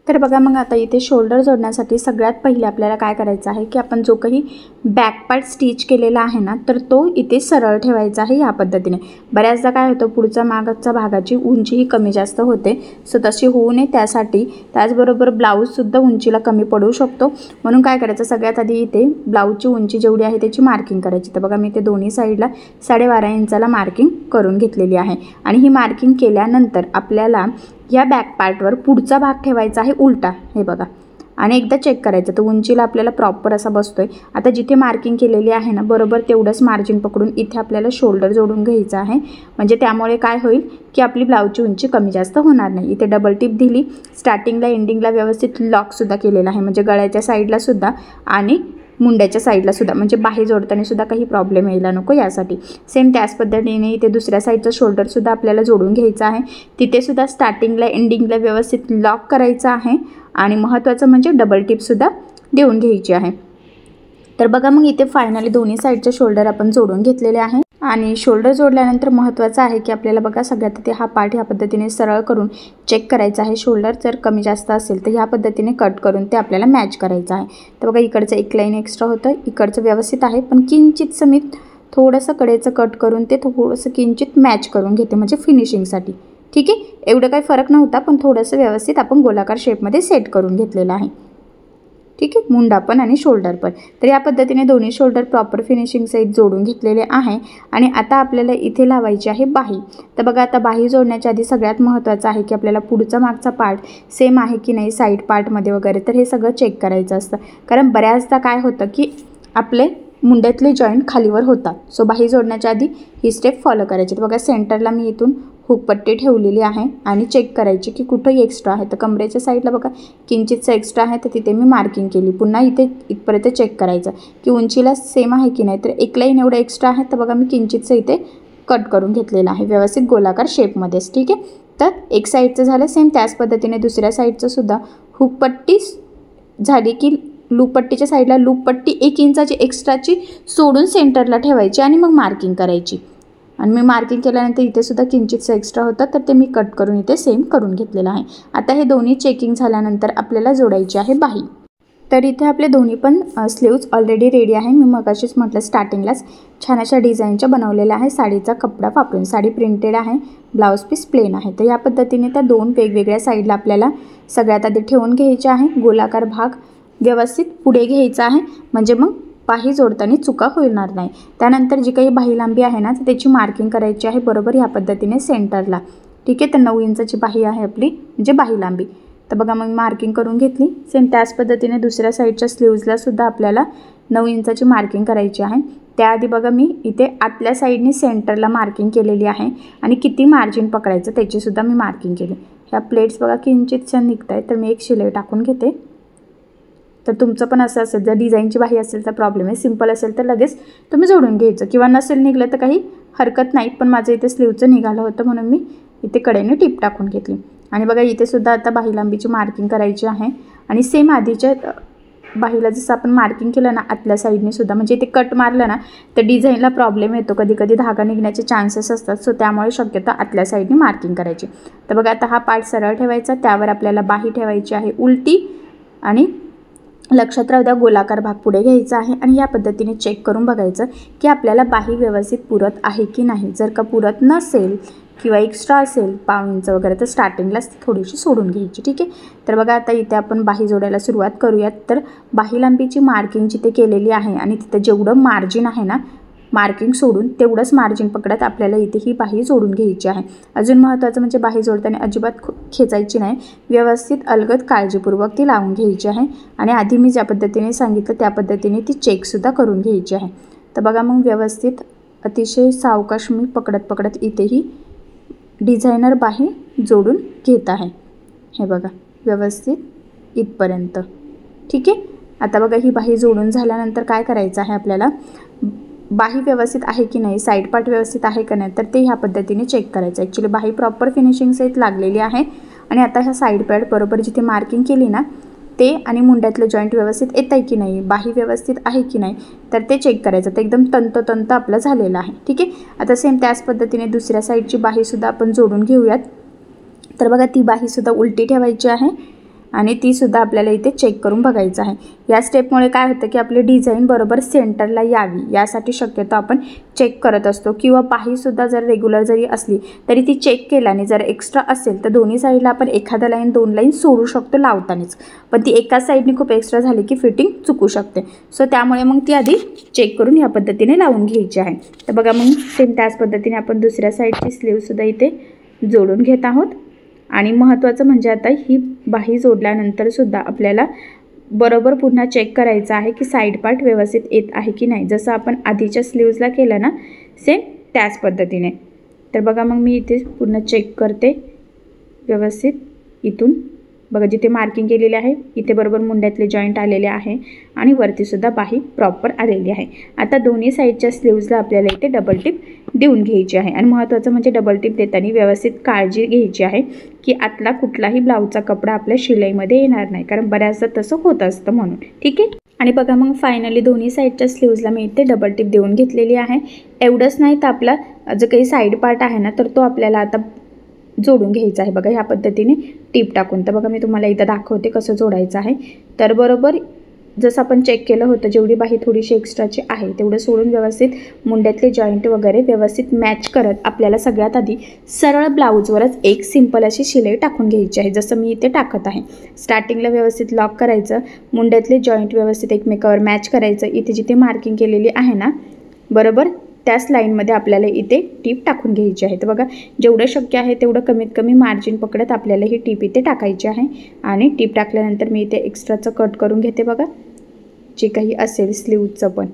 तर बघा मग आता इथे शोल्डर जोडण्यासाठी सगळ्यात पहिले आपल्याला काय करायचं आहे की आपण जो काही बॅक पार्ट स्टिच केलेला आहे ना, तर तो इथे सरळ ठेवायचा आहे ह्या पद्धतीने. बऱ्याचदा काय होतं, पुढचा मागच्या भागाची उंची ही कमी जास्त होते, सो तशी होऊ नये त्यासाठी. त्याचबरोबर ब्लाऊजसुद्धा उंचीला कमी पडू शकतो, म्हणून काय करायचं, सगळ्यात आधी इथे ब्लाऊजची उंची जेवढी आहे त्याची मार्किंग करायची. तर बघा मी इथे दोन्ही साईडला 12.5 इंचाला मार्किंग करून घेतलेली आहे. आणि ही मार्किंग केल्यानंतर आपल्याला या बॅक पार्टवर पुढचा भाग ठेवायचा आहे उलटा, हे बघा, आणि एकदा चेक करायचं तर उंचीला आपल्याला प्रॉपर असा बसतोय. आता जिथे मार्किंग केलेली आहे ना, बरोबर तेवढंच मार्जिन पकडून इथे आपल्याला शोल्डर जोडून घ्यायचं आहे. म्हणजे त्यामुळे काय होईल की आपली ब्लाऊजची उंची कमी जास्त होणार नाही. इथे डबल टिप दिली, स्टार्टिंगला एंडिंगला व्यवस्थित लॉकसुद्धा केलेला आहे, म्हणजे गळ्याच्या साईडला सुद्धा आणि मुंड्याच्या साईडला सुद्धा, म्हणजे बाही जोडताना सुद्धा काही प्रॉब्लेम यायला नको यासाठी. सेम त्याच पद्धतीने इथे दुसऱ्या साईडचं शोल्डरसुद्धा आपल्याला जोडून घ्यायचं आहे. तिथेसुद्धा स्टार्टिंगला एंडिंगला व्यवस्थित लॉक करायचं आहे. आणि महत्त्वाचं म्हणजे डबल टिपसुद्धा देऊन घ्यायची आहे. तर बघा मग इथे फायनली दोन्ही साईडचे शोल्डर आपण जोडून घेतलेले आहे. आणि शोल्डर जोडल्यानंतर महत्त्वाचं आहे की आपल्याला बघा सगळ्यात इथे हा पार्ट ह्या पद्धतीने सरळ करून चेक करायचा आहे. शोल्डर जर कमी जास्त असेल तर ह्या पद्धतीने कट करून ते आपल्याला मॅच करायचं आहे. तर बघा इकडचं एक लाईन एक्स्ट्रा होतं, इकडचं व्यवस्थित आहे, पण किंचित समित थोडंसं कडेचं कट करून ते थोडंसं किंचित मॅच करून घेते, म्हणजे फिनिशिंगसाठी. ठीक आहे, एवढं काही फरक नव्हता, पण थोडंसं व्यवस्थित आपण गोलाकार शेपमध्ये सेट करून घेतलेलं आहे. ठीक आहे, मुंडा पण आणि शोल्डर पण. तर या पद्धतीने दोन्ही शोल्डर प्रॉपर फिनिशिंग सहित जोडून घेतलेले आहे. आणि आता आपल्याला इथे लावायची आहे बाही. तर बघा आता बाही जोडण्याच्या आधी सगळ्यात महत्त्वाचं आहे की आपल्याला पुढचा मागचा पार्ट सेम आहे की नाही साईड पार्टमध्ये वगैरे, तर हे सगळं चेक करायचं असतं. कारण बऱ्याचदा काय होतं की आपले मुंड्यातले जॉईंट खालीवर होतात, सो बाही जोडण्याच्या आधी ही स्टेप फॉलो करायची. तर बघा सेंटरला मी इथून हुकपट्टी ठेवलेली आहे आणि चेक करायची की कुठंही एक्स्ट्रा आहे. तर कमरेच्या साईडला बघा किंचितचं एक्स्ट्रा आहे, तर तिथे मी मार्किंग केली. पुन्हा इथे इथपर्यंत चेक करायचं की उंचीला सेम आहे की नाही. तर एक लाईन एवढं एक्स्ट्रा आहे, तर बघा मी किंचितचं इथे कट करून घेतलेलं आहे व्यवस्थित गोलाकार शेपमध्येच. ठीक आहे, तर एक साईडचं झालं. सेम त्याच पद्धतीने दुसऱ्या साईडचं सुद्धा हुक पट्टी झाली की लूप पट्टीच्या साईडला लूप पट्टी 1 इंचाची एक्स्ट्राची सोडून सेंटरला ठेवायची आणि मग मार्किंग करायची. आणि मी मार्किंग केल्यानंतर इथे सुद्धा किंचितचं एक्स्ट्रा होतं तर ते मी कट करून इथे सेम करून घेतलेलं आहे. आता हे दोन्ही चेकिंग झाल्यानंतर आपल्याला जोडायची आहे बाही. तर इथे आपले दोन्ही पण स्लीव्ज ऑलरेडी रेडी आहे. मी मगाशीच म्हटलं स्टार्टिंगलाच छान अशा डिझाईनच्या बनवलेल्या आहे साडीचा कपडा वापरून. साडी प्रिंटेड आहे, ब्लाऊज पीस प्लेन आहे. तर या पद्धतीने त्या दोन वेगवेगळ्या साईडला आपल्याला सगळ्यात आधी ठेवून घ्यायचे आहे. गोलाकार भाग व्यवस्थित पुढे घ्यायचा आहे म्हणजे मग बाही जोडताना चुका होणार नाही. त्यानंतर जी काही बाही लांबी आहे ना तर त्याची मार्किंग करायची आहे बरोबर ह्या पद्धतीने सेंटरला. ठीक आहे. तर 9 इंचाची बाही आहे आपली म्हणजे बाही लांबी. तर बघा मग मार्किंग करून घेतली. सेम त्याच पद्धतीने दुसऱ्या साईडच्या स्लीव्जला सुद्धा आपल्याला 9 इंचाची मार्किंग करायची आहे. त्याआधी बघा मी इथे आतल्या साईडने सेंटरला मार्किंग केलेली आहे आणि किती मार्जिन पकडायचं त्याचीसुद्धा मी मार्किंग केली. ह्या प्लेट्स बघा किंचितशा निघत आहेत तर मी एक शिलाई टाकून घेते. तर तुमचं पण असं असेल जर डिझाईनची बाही असेल तर प्रॉब्लेम आहे, सिंपल असेल तर लगेच तुम्ही जोडून घ्यायचं किंवा नसेल निघलं तर काही हरकत नाही. पण माझं इथे स्लीवचं निघालं होतं म्हणून मी इथे कडेने टिप टाकून घेतली. आणि बघा इथे सुद्धा आता बाही लांबीची मार्किंग करायची आहे आणि सेम आधीच्या बाहीला जसं आपण मार्किंग केलं ना आतल्या साईडने सुद्धा म्हणजे इथे कट मारलं ना तर डिझाईनला प्रॉब्लेम येतो, कधी कधी धागा निघण्याचे चान्सेस असतात. सो त्यामुळे शक्यतो आतल्या साईडने मार्किंग करायची. तर बघा आता हा पार्ट सरळ ठेवायचा, त्यावर आपल्याला बाही ठेवायची आहे उलटी आणि लक्षात राहू द्या गोलाकार भाग पुढे घ्यायचा आहे आणि या पद्धतीने चेक करून बघायचं की आपल्याला बाही व्यवस्थित पुरत आहे की नाही. जर का पुरत नसेल किंवा एक्स्ट्रा असेल 1.5 इंच वगैरे तर स्टार्टिंगलाच थोडीशी सोडून घ्यायची. ठीक आहे. तर बघा आता इथे आपण बाही जोडायला सुरुवात करूयात. तर बाही लांबीची मार्किंग जिथे केलेली आहे आणि तिथे जेवढं मार्जिन आहे ना मार्किंग सोडून तेवढंच मार्जिन पकडत आपल्याला इथे ही बाही जोडून घ्यायची आहे. अजून महत्त्वाचं म्हणजे बाही जोडताना अजिबात खेचायची नाही, व्यवस्थित अलगद काळजीपूर्वक ती लावून घ्यायची आहे. आणि आधी मी ज्या पद्धतीने सांगितलं त्या पद्धतीने ती चेकसुद्धा करून घ्यायची आहे. तर बघा मग व्यवस्थित अतिशय सावकाश मी पकडत इथेही डिझायनर बाही जोडून घेत आहे. हे बघा व्यवस्थित इथपर्यंत. ठीक आहे. आता बघा ही बाही जोडून झाल्यानंतर काय करायचं आहे आपल्याला, बाही व्यवस्थित आहे की नाही, साईड पार्ट व्यवस्थित आहे का नाही तर ते ह्या पद्धतीने चेक करायचं. ॲक्च्युली बाही प्रॉपर फिनिशिंग सहित लागलेली आहे आणि आता ह्या साईड पार्ट बरोबर जिथे मार्किंग केली ना ते आणि मुंड्यातलं जॉईंट व्यवस्थित येत आहे की नाही, बाही व्यवस्थित आहे की नाही तर ते चेक करायचं. ते एकदम तंतोतंत आपलं झालेलं आहे. ठीक आहे. आता सेम त्याच पद्धतीने दुसऱ्या साईडची बाहीसुद्धा आपण जोडून घेऊयात. तर बघा ती बाहीसुद्धा उलटी ठेवायची आहे आणि तीसुद्धा आपल्याला इथे चेक करून बघायचं आहे. या स्टेपमुळे काय होतं की आपली डिझाईन बरोबर सेंटरला यावी यासाठी शक्यतो आपण चेक करत असतो. किंवा बाहीसुद्धा जर रेग्युलर जरी असली तरी ती चेक केल्याने जर एक्स्ट्रा असेल तर दोन्ही साईडला आपण एखादा लाईन 2 लाईन सोडू शकतो लावतानाच. पण ती एकाच साईडने खूप एक्स्ट्रा झाली की फिटिंग चुकू शकते. सो त्यामुळे मग ती आधी चेक करून ह्या पद्धतीने लावून घ्यायची आहे. तर बघा मग सेम त्याच पद्धतीने आपण दुसऱ्या साईडची स्लीवसुद्धा इथे जोडून घेत आहोत. आणि महत्त्वाचं म्हणजे आता ही बाही जोडल्यानंतरसुद्धा आपल्याला बरोबर पुन्हा चेक करायचं आहे की साईड पार्ट व्यवस्थित येत आहे की नाही, जसं आपण आधीच्या स्लीव्जला केलं ना सेम त्याच पद्धतीने. तर बघा मग मी इथे पूर्ण चेक करते व्यवस्थित. इथून बघा जिथे मार्किंग केलेली आहे इथे बरोबर मुंड्यातले जॉईंट आलेले आहे आणि वरतीसुद्धा बाही प्रॉपर आलेली आहे. आता दोन्ही साईडच्या स्लीव्जला आपल्याला इथे डबल टिप देऊन घ्यायची आहे. आणि महत्त्वाचं म्हणजे डबल टिप देताना व्यवस्थित काळजी घ्यायची आहे की आतला कुठलाही ब्लाऊजचा कपडा आपल्या शिलाईमध्ये येणार नाही, कारण बऱ्याचदा तसं होत असतं म्हणून. ठीक आहे. आणि बघा मग फायनली दोन्ही साईडच्या स्लीव्जला मी इथे डबल टिप देऊन घेतलेली आहे. एवढंच नाही तर आपला जो काही साईड पार्ट आहे ना तर तो आपल्याला आता जोडून घ्यायचा आहे. बघा ह्या पद्धतीने टीप टाकून. तर बघा मी तुम्हाला इथं दाखवते कसं जोडायचं आहे. तर बरोबर जसं आपण चेक केलं होतं जेवढी बाही थोडीशी एक्स्ट्राची आहे तेवढं सोडून व्यवस्थित मुंड्यातले जॉईंट वगैरे व्यवस्थित मॅच करत आपल्याला सगळ्यात आधी सरळ ब्लाऊजवरच एक सिंपल अशी शिलाई टाकून घ्यायची आहे, जसं मी इथे टाकत आहे. स्टार्टिंगला व्यवस्थित लॉक करायचं, मुंड्यातले जॉईंट व्यवस्थित एकमेकावर मॅच करायचं. इथे जिथे मार्किंग केलेली आहे ना बरोबर त्याच लाईनमध्ये आपल्याला इथे टीप टाकून घ्यायची आहे. तर बघा जेवढं शक्य आहे तेवढं कमीत कमी मार्जिन पकडत आपल्याला ही टीप इथे टाकायची आहे. आणि टीप टाकल्यानंतर मी इथे एक्स्ट्राचं कट करून घेते बघा जे काही असेल स्लीवचं पण.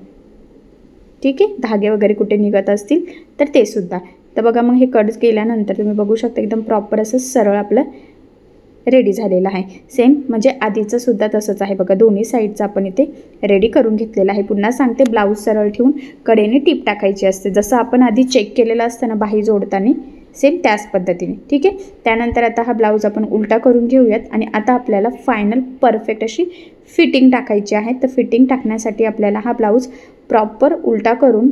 ठीक आहे. धागे वगैरे कुठे निघत असतील तर ते सुद्धा. तर बघा मग हे कट केल्यानंतर तुम्ही बघू शकता एकदम प्रॉपर असं सरळ आपलं रेडी झालेलं आहे. सेम म्हणजे आधीचं सुद्धा तसंच आहे. बघा दोन्ही साईडचं आपण इथे रेडी करून घेतलेलं आहे. पुन्हा सांगते ब्लाऊज सरळ ठेवून कडेने टीप टाकायची असते, जसं आपण आधी चेक केलेलं असतं ना बाही जोडताना सेम त्याच पद्धतीने, ठीक आहे. त्यानंतर आता हा ब्लाऊज आपण उलटा करून घेऊयात आणि आता आपल्याला फायनल परफेक्ट अशी फिटिंग टाकायची आहे. तर फिटिंग टाकण्यासाठी आपल्याला हा ब्लाऊज प्रॉपर उलटा करून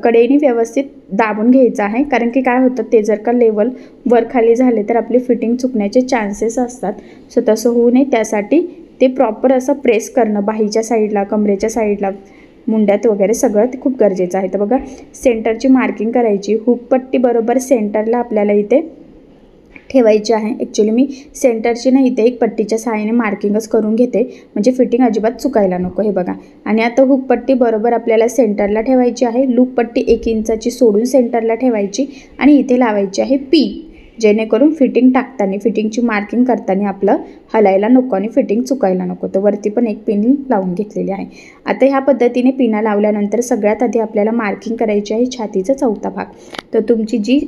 कडेने व्यवस्थित दाबून घ्यायचा आहे. कारण की काय होतं, ते जर का लेवल वर खाली झाले तर आपली फिटिंग चुकण्याचे चान्सेस असतात. सो तसं होऊ नये त्यासाठी ते प्रॉपर असं प्रेस करणं बाहीच्या साईडला, कमरेच्या साईडला, मुंड्यात वगैरे सगळं ते खूप गरजेचं आहे. तर बघा सेंटरची मार्किंग करायची. हुकपट्टी बरोबर सेंटरला आपल्याला इथे ठेवायची आहे. ॲक्च्युली मी सेंटरची ना इथे एक पट्टीच्या सहाय्याने मार्किंगच करून घेते, म्हणजे फिटिंग अजिबात चुकायला नको. हे बघा, आणि आता हुकपट्टी बरोबर आपल्याला सेंटरला ठेवायची आहे. लूपपट्टी 1 इंचाची सोडून सेंटरला ठेवायची आणि इथे लावायची आहे पिन, जेणेकरून फिटिंग टाकताना, फिटिंगची मार्किंग करताना आपलं हलायला नको आणि फिटिंग चुकायला नको. तर वरती पण एक पिन लावून घेतलेली आहे. आता ह्या पद्धतीने पिना लावल्यानंतर सगळ्यात आधी आपल्याला मार्किंग करायची आहे छातीचा चौथा भाग. तर तुमची जी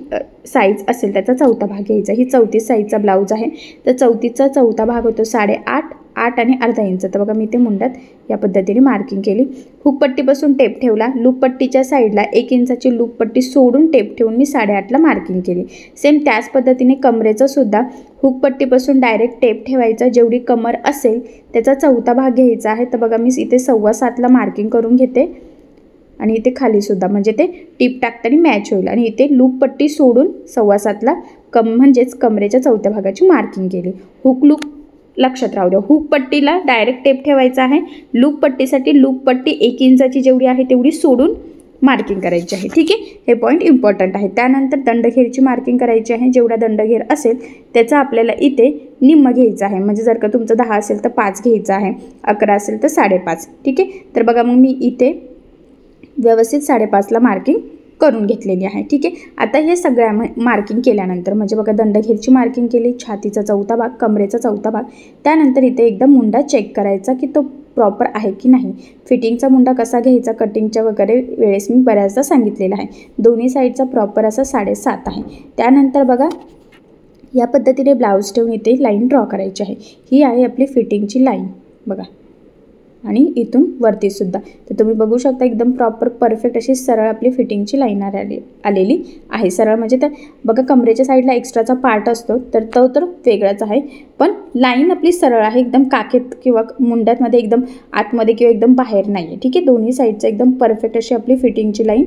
साईज असेल त्याचा चौथा भाग घ्यायचा. ही 34 साईजचा ब्लाऊज आहे. तर 34चा चौथा भाग होतो 8.5, 8 आणि अर्धा इंच. तर बघा मी ते मुंड्यात या पद्धतीने मार्किंग केली. हुकपट्टीपासून टेप ठेवला. लूपपट्टीच्या साईडला 1 इंचाची लूपपट्टी सोडून टेप ठेवून मी 8.5ला मार्किंग केली. सेम त्याच पद्धतीने कमरेचं सुद्धा हुकपट्टीपासून डायरेक्ट टेप ठेवायचा. जेवढी कमर असेल त्याचा चौथा भाग घ्यायचा आहे. तर बघा मी इथे 7.25ला मार्किंग करून घेते आणि इथे खालीसुद्धा, म्हणजे ते टीप टाकताना मॅच होईल. आणि इथे लूपपट्टी सोडून 7.25ला म्हणजेच कमरेच्या चौथ्या भागाची मार्किंग केली. हुक लक्षात राहू द्या, हुकपट्टीला डायरेक्ट टेप ठेवायचा आहे. लूपपट्टीसाठी लूपपट्टी 1 इंचाची जेवढी आहे तेवढी सोडून मार्किंग करायची आहे, ठीक आहे. हे पॉईंट इम्पॉर्टंट आहे. त्यानंतर दंडघेरची मार्किंग करायची आहे. जेवढा दंडघेर असेल त्याचा आपल्याला इथे निम्म घ्यायचा आहे. म्हणजे जर का तुमचं 10 असेल तर 5 घ्यायचा आहे, 11 असेल तर 5.5, ठीक आहे. तर बघा मग मी इथे व्यवस्थित 5.5ला मार्किंग करून घेतलेली आहे, ठीक आहे. आता हे सगळ्या मार्किंग केल्यानंतर म्हणजे बघा दंडघेरची मार्किंग केली, छातीचा चौथा भाग, कमरेचा चौथा भाग. त्यानंतर इथे एकदा मुंडा चेक करायचा की तो प्रॉपर आहे की नाही. फिटिंगचा मुंडा कसा घ्यायचा कटिंगच्या वगैरे वेळेस मी बऱ्याचदा सांगितलेला आहे. दोन्ही साईडचा प्रॉपर असा 7.5 आहे. त्यानंतर बघा या पद्धतीने ब्लाऊज ठेवून इथे लाईन ड्रॉ करायची आहे. ही आहे आपली फिटिंगची लाईन बघा, आणि इथून वरतीसुद्धा. तर तुम्ही बघू शकता एकदम प्रॉपर परफेक्ट अशी सरळ आपली फिटिंगची लाईन आलेली आहे. सरळ म्हणजे तर बघा कमरेच्या साईडला एक्स्ट्राचा पार्ट असतो तर तो तर वेगळाच आहे, पण लाईन आपली सरळ आहे. एकदम काखेत किंवा मुंड्यातमध्ये एकदम आतमध्ये किंवा एकदम बाहेर नाही आहे, ठीक आहे. दोन्ही साईडचं एकदम परफेक्ट अशी आपली फिटिंगची लाईन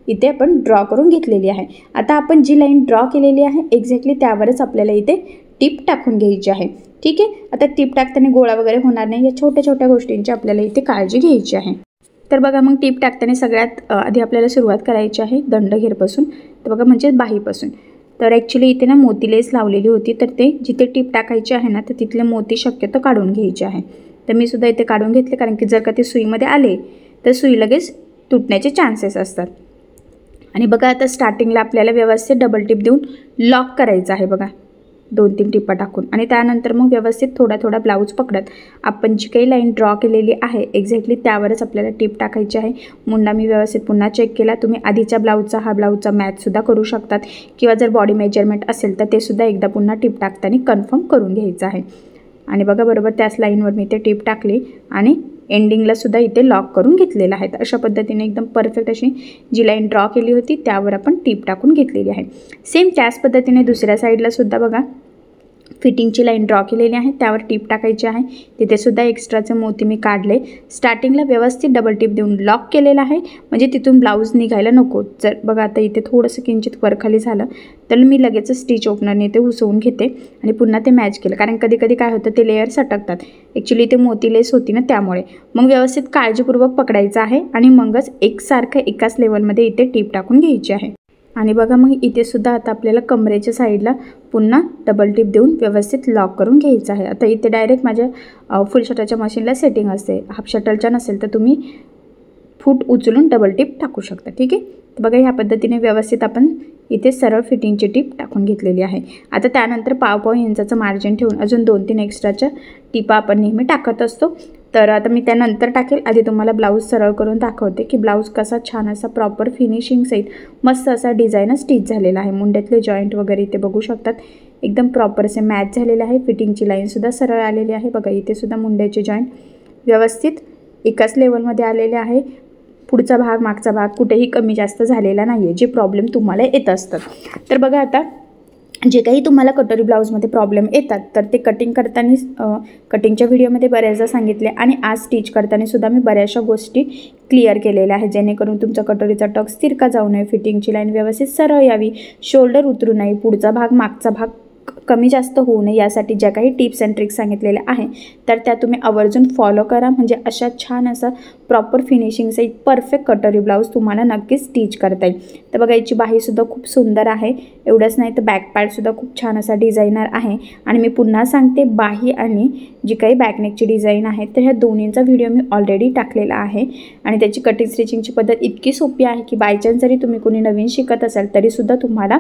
इथे आपण ड्रॉ करून घेतलेली आहे. आता आपण जी लाईन ड्रॉ केलेली आहे एक्झॅक्टली त्यावरच आपल्याला इथे टिप टाकून घ्यायची आहे, ठीक आहे. आता टिप टाकताना गोळा वगैरे होणार नाही, या छोट्या छोट्या गोष्टींची आपल्याला इथे काळजी घ्यायची आहे. तर बघा मग टिप टाकताना सगळ्यात आधी आपल्याला सुरुवात करायची आहे दंडघेरपासून. तर बघा म्हणजे बाहीपासून. तर ॲक्च्युली इथे ना मोती लेस लावलेली होती, तर ते जिथे टिप टाकायची आहे ना तर तिथले मोती शक्यतो काढून घ्यायचे आहे. तर मी सुद्धा इथे काढून घेतले, कारण की जर का ते सुईमध्ये आले तर सुई लगेच तुटण्याचे चान्सेस असतात. आणि बघा आता स्टार्टिंगला आपल्याला व्यवस्थित डबल टिप देऊन लॉक करायचं आहे बघा, 2-3 टिपा टाकून. आणि त्यानंतर मग व्यवस्थित थोडा थोडा ब्लाऊज पकडत आपण जी काही लाईन ड्रॉ केलेली आहे एक्झॅक्टली त्यावरच आपल्याला टिप टाकायची आहे. मुंडा मी व्यवस्थित पुन्हा चेक केला. तुम्ही आधीच्या ब्लाऊजचा हा ब्लाऊजचा मॅचसुद्धा करू शकतात, किंवा जर बॉडी मेजरमेंट असेल तर ते सुद्धा एकदा पुन्हा टिप टाकताना कन्फर्म करून घ्यायचं आहे. आणि बघा बरोबर त्याच लाईनवर मी ते टिप टाकली आणि एंडिंगला सुद्धा इथे लॉक करून घेतलेलं आहे. अशा पद्धतीने एकदम परफेक्ट अशी जी लाईन ड्रॉ केली होती त्यावर आपण टिप टाकून घेतलेली आहे. सेम त्याच पद्धतीने दुसऱ्या साईडला सुद्धा बघा फिटिंगची लाईन ड्रॉ केलेली आहे, त्यावर टिप टाकायची आहे. तिथे सुद्धा एक्स्ट्राचे मोती मी काढले. स्टार्टिंगला व्यवस्थित डबल टिप देऊन लॉक केलेला आहे, म्हणजे तिथून ब्लाऊज निघायला नको. जर बघा आता इथे थोडंसं किंचित वरखाली झालं तर मी लगेच स्टिच ओपनरने ते उसवून घेते आणि पुन्हा ते मॅच केलं, कारण कधी कधी काय होतं ते लेयर सटकतात. ॲक्च्युली ते मोती लेस होती ना त्यामुळे. मग व्यवस्थित काळजीपूर्वक पकडायचं आहे आणि मगच एकसारखं एकाच लेवलमध्ये इथे टिप टाकून घ्यायची आहे. आणि बघा मग इथे सुद्धा आता आपल्याला कमरेच्या साईडला पुन्हा डबल टिप देऊन व्यवस्थित लॉक करून घ्यायचं आहे. आता इथे डायरेक्ट माझ्या फुल शटलच्या मशीनला सेटिंग असते, हाफ शटलच्या नसेल तर तुम्ही फूट उचलून डबल टिप टाकू शकता, ठीक आहे. तर बघा ह्या पद्धतीने व्यवस्थित आपण इथे सरळ फिटिंगची टिप टाकून घेतलेली आहे. आता त्यानंतर 1.5 इंचाचं मार्जिन ठेवून अजून 2-3 एक्स्ट्राच्या टिपा आपण नेहमी टाकत असतो. तर आता मी त्यानंतर टाकेल, आधी तुम्हाला ब्लाऊज सरळ करून दाखवते की ब्लाऊज कसा छान असा प्रॉपर फिनिशिंग सहित मस्त असा डिझाईन स्टिच झालेला आहे. मुंड्यातले जॉईंट वगैरे इथे बघू शकतात एकदम प्रॉपर असे मॅच झालेले आहे. फिटिंगची लाईनसुद्धा सरळ आलेली आहे. बघा इथे सुद्धा मुंड्याचे जॉईंट व्यवस्थित एकाच लेवलमध्ये आलेले आहे. पुढचा भाग मागचा भाग कुठेही कमी जास्त झालेला नाही आहे, जे प्रॉब्लेम तुम्हाला येत असतात. तर बघा आता जे काही तुम्हाला कटोरी ब्लाऊजमध्ये प्रॉब्लेम येतात तर ते कटिंग करताना कटिंगच्या व्हिडिओमध्ये बऱ्याचदा सांगितले आणि आज स्टिच करताना सुद्धा मी बऱ्याचशा गोष्टी क्लिअर केलेल्या आहेत, जेणेकरून तुमचा कटोरीचा टक स्थिरका जाऊ नये, फिटिंगची लाईन व्यवस्थित सरळ यावी, शोल्डर उतरू नये, पुढचा भाग मागचा भाग कमी जास्त होऊ नये, यासाठी ज्या काही टिप्स अँड ट्रिक्स सांगितलेल्या आहे तर त्या तुम्ही आवर्जून फॉलो करा. म्हणजे अशा छान असा प्रॉपर फिनिशिंगचा एक परफेक्ट कटोरी ब्लाऊज तुम्हाला नक्कीच स्टिच करता येईल. तर बघा याची बाहीसुद्धा खूप सुंदर आहे. एवढंच नाही तर बॅक पार्टसुद्धा खूप छान असा डिझायनर आहे. आणि मी पुन्हा सांगते, बाही आणि जी काही बॅकनेकची डिझाईन आहे तर ह्या दोन्हींचा व्हिडिओ मी ऑलरेडी टाकलेला आहे. आणि त्याची कटिंग स्टिचिंगची पद्धत इतकी सोपी आहे की बायचान्स जरी तुम्ही कोणी नवीन शिकत असाल तरीसुद्धा तुम्हाला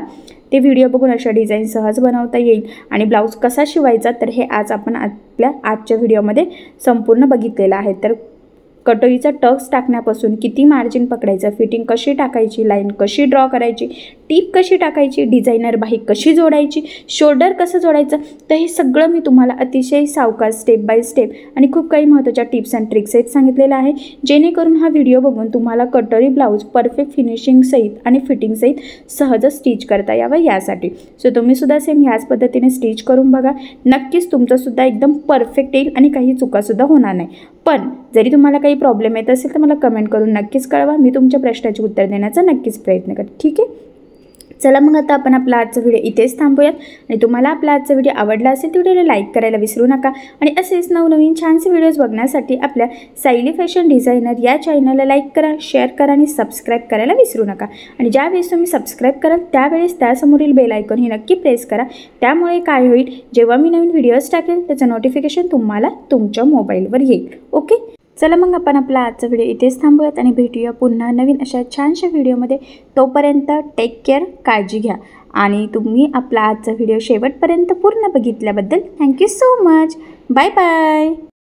ते व्हिडिओ बघून अशा डिझाईन सहज बनवता येईल. आणि ब्लाऊज कसा शिवायचा तर हे आज आपण आपल्या आजच्या व्हिडिओमध्ये संपूर्ण बघितलेलं आहे. तर कटोरीचा टक्स टाकण्यापासून किती मार्जिन पकडायचं, फिटिंग कशी टाकायची, लाईन कशी ड्रॉ करायची, टीप कशी टाकायची, डिझायनर बाही कशी जोडायची, शोल्डर कसं जोडायचं, तर हे सगळं मी तुम्हाला अतिशय सावकाश स्टेप बाय स्टेप आणि खूप काही महत्त्वाच्या टिप्स अँड ट्रिक्स आहेत सांगितलेलं आहे, जेणेकरून हा व्हिडिओ बघून तुम्हाला कटोरी ब्लाऊज परफेक्ट फिनिशिंगसहित आणि फिटिंगसहित सहज स्टिच करता यावं यासाठी. सो तुम्हीसुद्धा सेम ह्याच पद्धतीने स्टिच करून बघा. नक्कीच तुमचंसुद्धा एकदम परफेक्ट येईल आणि काही चुकासुद्धा होणार नाही. पण जरी तुम्हाला काही प्रॉब्लेम येत असेल तर मला कमेंट करून नक्कीच कळवा. मी तुमच्या प्रश्नाचे उत्तर देण्याचा नक्कीच प्रयत्न करते. ठीक आहे, चला मग आता आपण आपला आजचा व्हिडिओ इथेच थांबूयात. आणि तुम्हाला आपला आजचा व्हिडिओ आवडला असेल तर व्हिडिओला लाईक करायला विसरू नका. आणि असेच नवनवीन छानसे व्हिडिओज बघण्यासाठी आपल्या सायली फॅशन डिझायनर या चॅनलला लाईक करा, शेअर करा आणि सबस्क्राईब करायला विसरू नका. आणि ज्यावेळेस तुम्ही सबस्क्राईब कराल त्यावेळेस त्यासमोरील बेल आयकॉन ही नक्की प्रेस करा. त्यामुळे काय होईल, जेव्हा मी नवीन व्हिडिओज टाकेल त्याचं नोटिफिकेशन तुम्हाला तुमच्या मोबाईलवर येईल. ओके, चला मग आपण आपला आजचा व्हिडिओ इथेच थांबूयात आणि भेटूया पुन्हा नवीन अशा छानशा व्हिडिओमध्ये. तोपर्यंत टेक केअर, काळजी घ्या. आणि तुम्ही आपला आजचा व्हिडिओ शेवटपर्यंत पूर्ण बघितल्याबद्दल thank you so much. Bye bye.